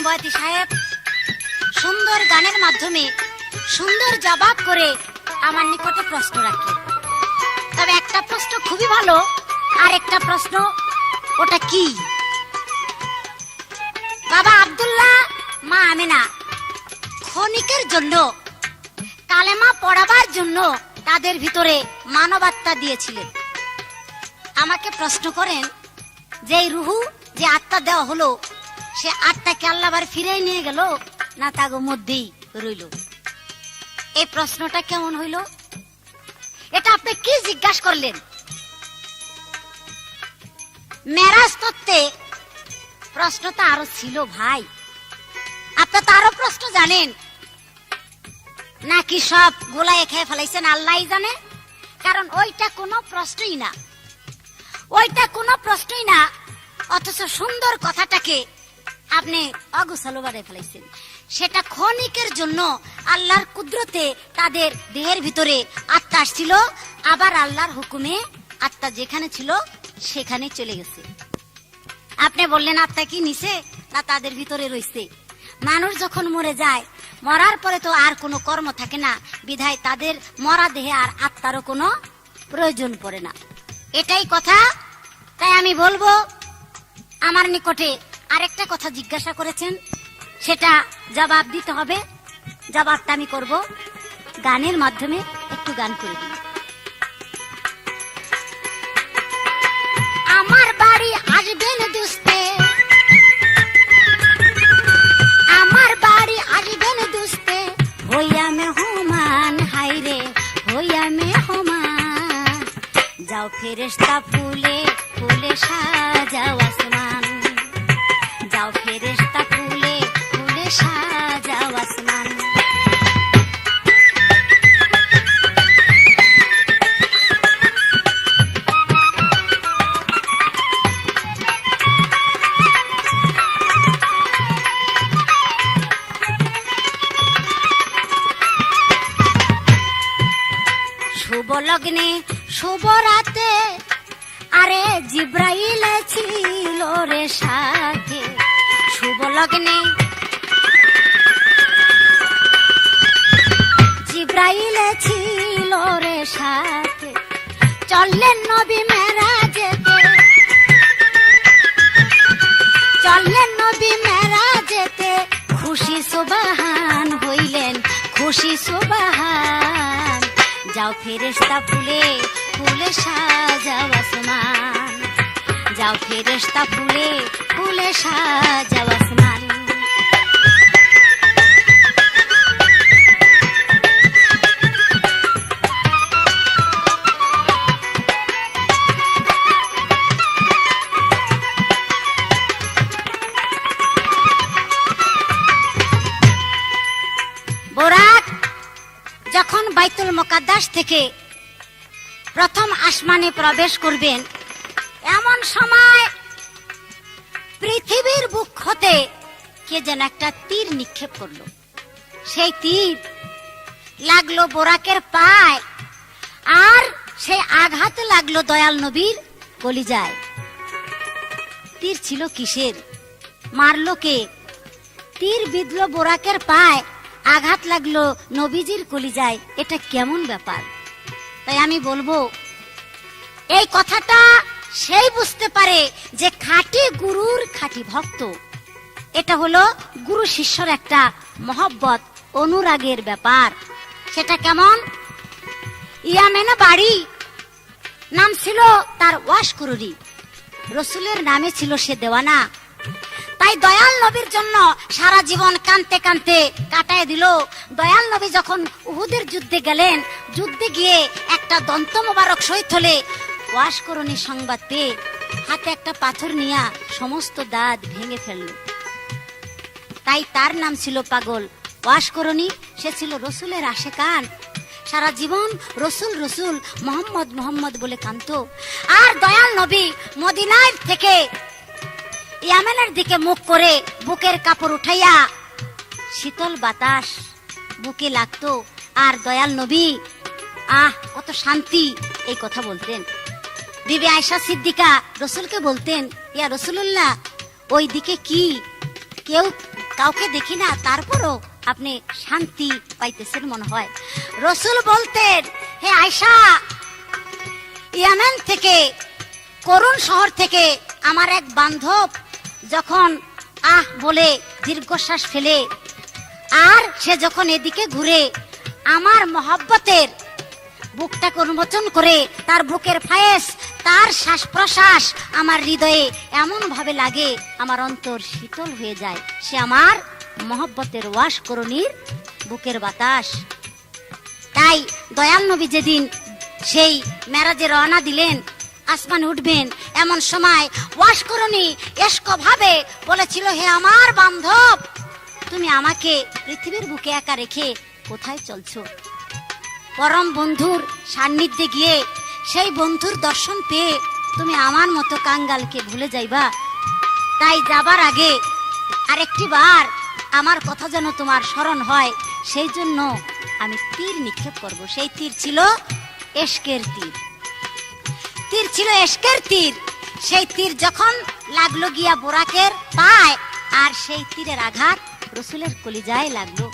Speaker 2: বয়াতি সাহেব সুন্দর গানের মাধ্যমে সুন্দর জবাব করে আমার নিকটে প্রশ্ন রাখলেন। তবে একটা প্রশ্ন খুবই ভালো, আর একটা প্রশ্ন, ওটা কি? বাবা আব্দুল্লাহ, মা আমেনা ক্ষণিকের জন্য কালেমা পড়াবার জন্য তাদের ভিতরে মানবাত্মা দিয়েছিলেন। আমাকে প্রশ্ন করেন যে এই রুহু যে আত্মা দেওয়া হলো, সে আত্মাকে আল্লাহ আবার ফিরে নিয়ে গেল না তাগো মধ্যেই রইল? এই প্রশ্নটা কেমন হইল? এটা আপনি কি জিজ্ঞাসা করলেন? মেরাজ তত্ত্বে প্রশ্নটা আরো ছিল ভাই। আপনি তো আরো প্রশ্ন জানেন নাকি সব গোলায় খেয়ে ফেলাইছেন আল্লাহই জানে। কারণ ওইটা কোনো প্রশ্নই না, ওইটা কোনো প্রশ্নই না। অথচ সুন্দর কথাটাকে আপনি অগোছালো বানায় ফেলাইছেন। সেটা ক্ষণিকের জন্য আল্লাহর কুদরতে তাদের দেহের ভিতরে আত্মা আসছিল, আবার আল্লাহর হুকুমে আত্মা যেখানে ছিল সেখানে চলে গেছে। আপনি বললেন আত্মা কি নিছে না তাদের ভিতরে রয়েছে? মানুষ যখন মরে যায়, মরার পরে তো আর কোনো কর্ম থাকে না, বিধায় তাদের মরা দেহে আর আত্মারও কোনো প্রয়োজন পড়ে না। এটাই কথা। তাই আমি বলবো, আমার নিকটে আরেকটা কথা জিজ্ঞাসা করেছেন, সেটা জবাব দিতে হবে। জবাবটা আমি করব গানের মাধ্যমে। একটু গান করে দিন। আমার বাড়ি আসবেন দুস্তে, আমার বাড়ি আসবেন দুস্তে, হইয়া মেহমান, হাইরে হইয়া মেহমান। যাও ফেরেশতা ফুলে ফুলে সাজাও আসমান, যাও ফেরেশতা ফুলে ফুলে সাজাও আসমান। শুভ লগ্নে শুভ রাতে, আরে জিব্রাইল ছিল রে সাথে। শুভ লগ্নে জিব্রাইল ছিল রে সাথে, চললেন নবী মেরাজেতে, চললেন নবী মেরাজেতে। খুশি সুবহান হইলেন, খুশি সুবহান। যাও ফেরেশতা ফুলে ফুলে সাজাও আসমান, যাও ফেরেশতা ফুলে ফুলে সাজাও আসমান। বোরাক যখন বাইতুল মুকাদ্দাস থেকে প্রথম আসমানে প্রবেশ করবেন, এমন সময় পৃথিবীর বুক হতে কে যেন একটা তীর নিক্ষেপ করলো। সেই তীর লাগলো বোরাকের পায়, আর সেই আঘাত লাগলো দয়াল নবীর কলিজায়। তীর ছিল কিসের? মারলো কে? তীর বিঁধলো বোরাকের পায়, আঘাত লাগলো নবীজির কলিজায়। এটা কেমন ব্যাপার? তাই আমি বলবো, এই কথাটা সেই বুঝতে পারে যে খাঁটি গুরুর খাঁটি ভক্ত। এটা হলো গুরু শিষ্যর একটা মহব্বত, অনুরাগের ব্যাপার। সেটা কেমন? ইয়ামেনা বাড়ি নাম ছিল তার ওয়াশকুরুরি, রসুলের নামে ছিল সে দেওয়ানা। তাই দয়াল নবীর জন্য সারা জীবন কানতে কানতে কাটায় দিল। দয়াল নবী যখন উহুদের যুদ্ধে গেলেন, যুদ্ধে গিয়ে একটা দন্ত মোবারক শহীদ হলে ওয়াশকুরুনি সংবাদ পেয়ে হাতে একটা পাথর নিয়ে সমস্ত দাঁত ভেঙে ফেলল। তাই তার নাম ছিল পাগল ওয়াশকুরুনি। সে ছিল রসুলের আশেকান, সারা জীবন রসুল রসুল মোহাম্মদ মোহাম্মদ বলে কাঁদতো। আর দয়াল নবী মদিনার থেকে ইয়ামেনের দিকে মুখ করে বুকের কাপড় উঠাইয়া শীতল বাতাস বুকে লাগতো। আর দয়াল নবী কত শান্তি এই কথা বলতেন। বিবি আয়েশা সিদ্দিকা রসুলকে বলতেন, ইয়া রসুলুল্লাহ, ওই দিকে কি কেউ কাউকে দেখি না, তারপরও আপনি শান্তি পাইতেছেন মনে হয়। রসুল বলতেন, হে আয়েশা, ইয়ামেন থেকে, করুণ শহর থেকে আমার এক বান্ধব যখন বলে দীর্ঘশ্বাস ফেলে, আর সে যখন এদিকে ঘুরে আমার মহব্বতের বুকটাকে উন্মোচন করে তার বুকের ফায়েস, তার শ্বাস প্রশ্বাস আমার হৃদয়ে এমন ভাবে লাগে, আমার অন্তর শীতল হয়ে যায়। সে আমার মহব্বতের ওয়াশ করণীর বুকের বাতাস। তাই দয়াল নবী যেদিন সেই মেরাজে রওনা দিলেন, আসমানে উঠবেন, এমন সময় ওয়াশকরণী এশক ভাবে বলেছিল, হে আমার বান্ধব, তুমি আমাকে পৃথিবীর বুকে একা রেখে কোথায় চলছো? পরম বন্ধুর সান্নিধ্যে গিয়ে সেই বন্ধুর দর্শন পেয়ে তুমি আমার মতো কাঙ্গালকে ভুলে যাইবা? তাই যাবার আগে আরেকটি বার আমার কথা যেন তোমার স্মরণ হয়, সেই জন্য আমি তীর নিক্ষেপ করব। সেই তীর ছিল এশকের তীর, তীর ছিল এশকের তীর। সেই তীর যখন লাগলো গিয়া বোরাকের পায়, আর সেই তীরের আঘাত রসুলের কলিজায় লাগলো।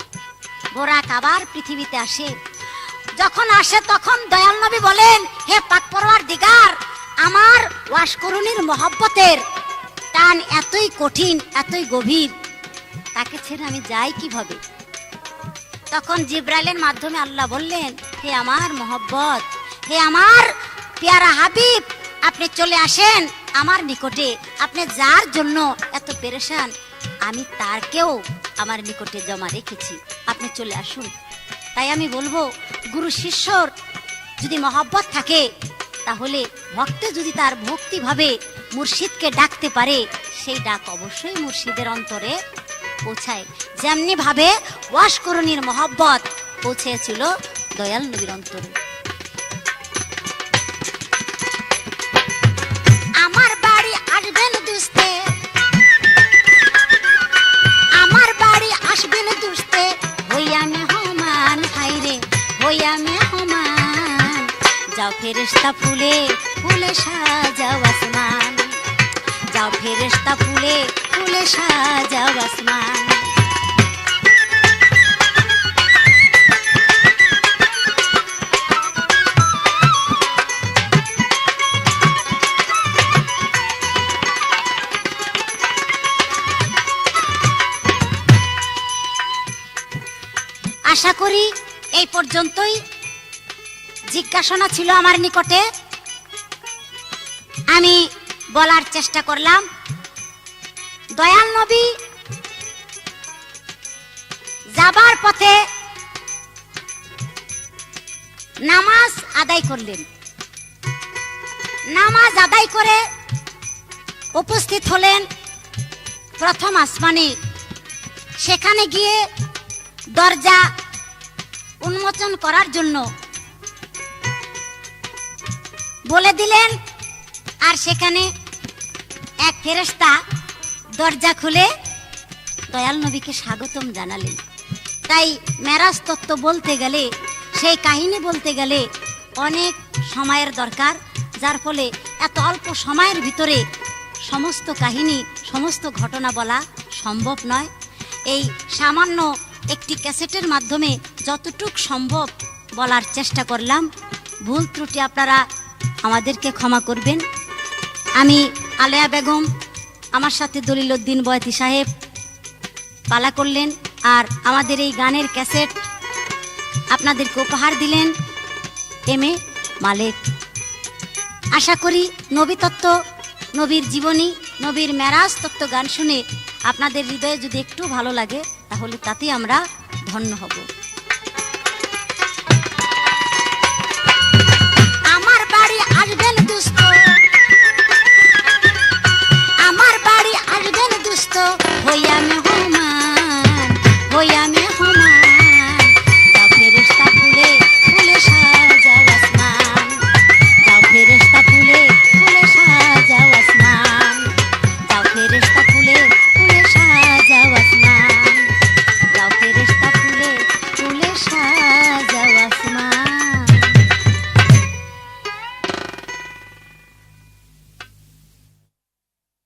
Speaker 2: বোরাক আবার পৃথিবীতে আসে। যখন আসে তখন দয়াল নবী বলেন, হে পাক পরওয়ারদিগার, আমার ওয়াশকরণীর মহব্বতের টান এতই কঠিন, এতই গভীর, তাকে ছেড়ে আমি যাই কিভাবে? তখন জিব্রাইলের মাধ্যমে আল্লাহ বললেন, হে আমার মহব্বত, হে আমার পেয়ারা হাবিব, আপনি চলে আসেন আমার নিকটে। আপনি যার জন্য এত পেরেশান, আমি তারকেও আমার নিকটে জমা রেখেছি, আপনি চলে আসুন। তাই আমি বলবো, গুরু শিষ্যর যদি মহব্বত থাকে, তাহলে ভক্তে যদি তার ভক্তি ভাবে মুর্শিদকে ডাকতে পারে, সেই ডাক অবশ্যই মুর্শিদের অন্তরে পৌঁছায়। যেমনি ভাবে ওয়াশকরণীর মহব্বত পৌঁছেছিল দয়াল নবীর অন্তরে। আমার বাড়ি আসবেন দুস্তে, আমার বাড়ি আসবেন দুস্তে, হইয়া মেহমান, হাইরে হইয়া মেহমান। যাও ফেরেশতা ফুলে ফুলে সাজাও আসমান, যাও ফেরেশতা ফুলে ফুলে সাজাও আসমান। আশা করি এই পর্যন্তই জিজ্ঞাসা ছিল আমার নিকটে। আমি বলার চেষ্টা করলাম, দয়াল নবী যাবার পথে নামাজ আদায় করলেন। নামাজ আদায় করে উপস্থিত হলেন প্রথম আসমানে। সেখানে গিয়ে দরজা উন্মোচন করার জন্য বলে দিলেন, আর সেখানে এক ফেরেশতা দরজা খুলে দয়াল নবীকে স্বাগতম জানালেন। তাই মেরাজ তত্ত্ব বলতে গেলে, সেই কাহিনী বলতে গেলে অনেক সময়ের দরকার, যার ফলে এত অল্প সময়ের ভিতরে সমস্ত কাহিনী, সমস্ত ঘটনা বলা সম্ভব নয়। এই সামান্য একটি ক্যাসেটের মাধ্যমে যতটুক সম্ভব বলার চেষ্টা করলাম। ভুল ত্রুটি আপনারা আমাদেরকে ক্ষমা করবেন। আমি আলেয়া বেগম, আমার সাথে দলিল উদ্দিন বয়াতি সাহেব পালা করলেন, আর আমাদের এই গানের ক্যাসেট আপনাদেরকে উপহার দিলেন এম.এ. মালেক। আশা করি নবী তত্ত্ব, নবীর জীবনী, নবীর মেরাজ তত্ত্ব গান শুনে আপনাদের হৃদয়ে যদি একটু ভালো লাগে, তাহলে তাতে আমরা ধন্য হব।